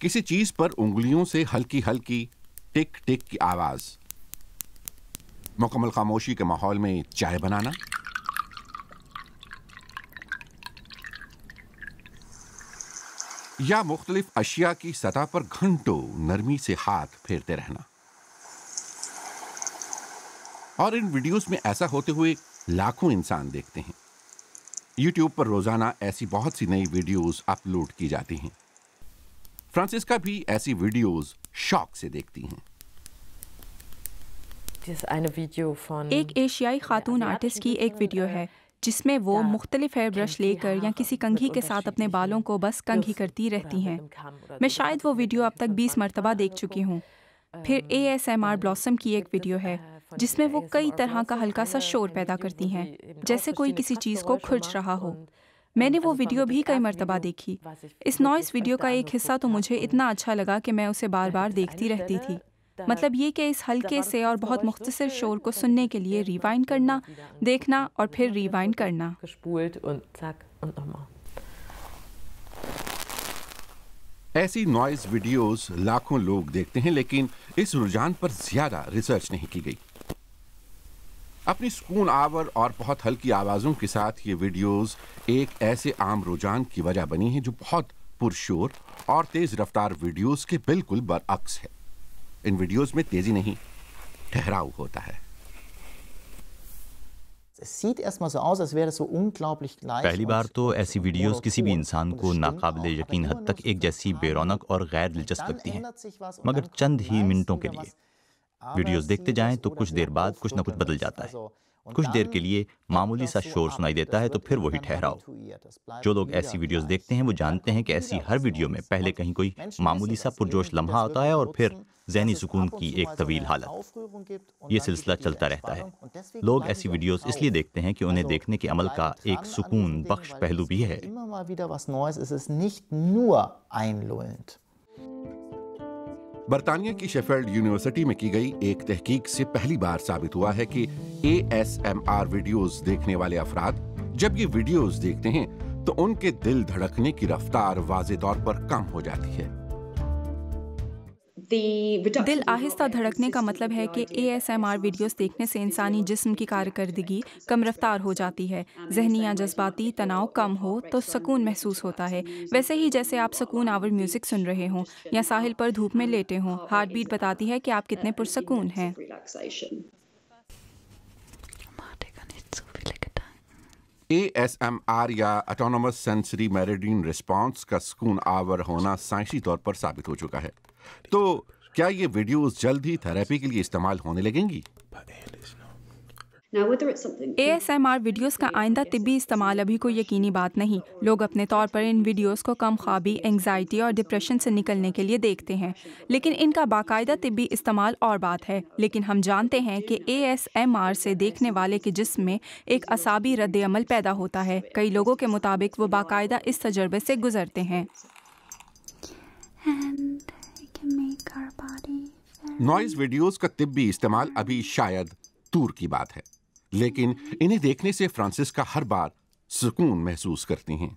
किसी चीज पर उंगलियों से हल्की हल्की टिक टिक की आवाज, मुकम्मल खामोशी के माहौल में चाय बनाना, या मुख्तलिफ अशिया की सतह पर घंटों नरमी से हाथ फेरते रहना। और इन वीडियोस में ऐसा होते हुए लाखों इंसान देखते हैं। यूट्यूब पर रोजाना ऐसी बहुत सी नई वीडियोस अपलोड की जाती हैं। फ्रांसिस्का भी ऐसी वीडियोस शौक से देखती हैं। एक एशियाई खातून आर्टिस्ट की एक वीडियो है जिसमें वो मुख्तलिफ हेयर ब्रश लेकर या किसी कंघी के साथ अपने बालों को बस कंघी करती रहती हैं। मैं शायद वो वीडियो अब तक 20 मरतबा देख चुकी हूँ। फिर ASMR ब्लॉसम की एक वीडियो है जिसमें वो कई तरह का हल्का सा शोर पैदा करती हैं, जैसे कोई किसी चीज़ को खुरच रहा हो। मैंने वो वीडियो भी कई मरतबा देखी। इस नॉइस वीडियो का एक हिस्सा तो मुझे इतना अच्छा लगा कि मैं उसे बार बार देखती रहती थी। मतलब ये कि इस हल्के से और बहुत मुख्तसर शोर को सुनने के लिए रिवाइंड करना, देखना और फिर रिवाइंड करना। ऐसी नॉइज वीडियोस लाखों लोग देखते हैं, लेकिन इस रुझान पर ज्यादा रिसर्च नहीं की गई। अपनी सुकून आवर और बहुत हल्की आवाजों के साथ ये वीडियोस एक ऐसे आम रुझान की वजह बनी है जो बहुत पुरशोर और तेज रफ्तार वीडियोस के बिल्कुल बरअक्स है। इन वीडियोस में तेजी नहीं, ठहराव होता है। पहली बार तो ऐसी वीडियोस किसी भी इंसान को नाकाबिले यकीन हद तक एक जैसी बेरौनक और गैर दिलचस्प लगती हैं, मगर चंद ही मिनटों के लिए वीडियोस देखते जाएं तो कुछ देर बाद कुछ न कुछ बदल जाता है। कुछ देर के लिए मामूली सा शोर सुनाई देता है तो फिर वही ठहराव। जो लोग ऐसी वीडियोस देखते हैं वो जानते हैं कि ऐसी हर वीडियो में पहले कहीं कोई मामूली सा पुरजोश लम्हा होता है और फिर ज़हनी सुकून की एक तवील हालत। ये सिलसिला चलता रहता है। लोग ऐसी वीडियोस इसलिए देखते हैं कि उन्हें देखने के अमल का एक सुकून बख्श पहलू भी है। बरतानिया की शेफील्ड यूनिवर्सिटी में की गई एक तहकीक से पहली बार साबित हुआ है कि ASMR वीडियोस देखने वाले अफराद जब ये वीडियोस देखते हैं तो उनके दिल धड़कने की रफ्तार वाज़े तौर पर कम हो जाती है। दिल आहिस्ता धड़कने का मतलब है कि ASMR वीडियोस देखने से इंसानी जिस्म की कारकर्दगी कम रफ्तार हो जाती है। ज़हनी या जज्बाती तनाव कम हो तो सुकून महसूस होता है, वैसे ही जैसे आप सुकून आवर म्यूजिक सुन रहे हों या साहिल पर धूप में लेटे हों। हार्ट बीट बताती है कि आप कितने पुरसकून हैं। ASMR या ऑटोनोमस सेंसरी मेरिडियन रिस्पॉन्स का सुकून आवर होना साइंसी तौर पर साबित हो चुका है। तो क्या ये वीडियोस जल्द ही थेरेपी के लिए इस्तेमाल होने लगेंगी? ASMR वीडियोस का आइंदा तिब्बी इस्तेमाल अभी कोई यकीनी बात नहीं। लोग अपने तौर पर इन वीडियोस को कम ख्वाबी, एंग्जाइटी और डिप्रेशन से निकलने के लिए देखते हैं, लेकिन इनका बाकायदा तिब्बी इस्तेमाल और बात है। लेकिन हम जानते हैं कि ASMR से देखने वाले के जिस्म में एक असाबी रद्द-ए-अमल पैदा होता है। कई लोगों के मुताबिक वो बाकायदा इस तजर्बे से गुजरते हैं। नॉइज वीडियोस का तिब्बी इस्तेमाल अभी शायद दूर की बात है, लेकिन इन्हें देखने से फ्रांसिस्का हर बार सुकून महसूस करती हैं।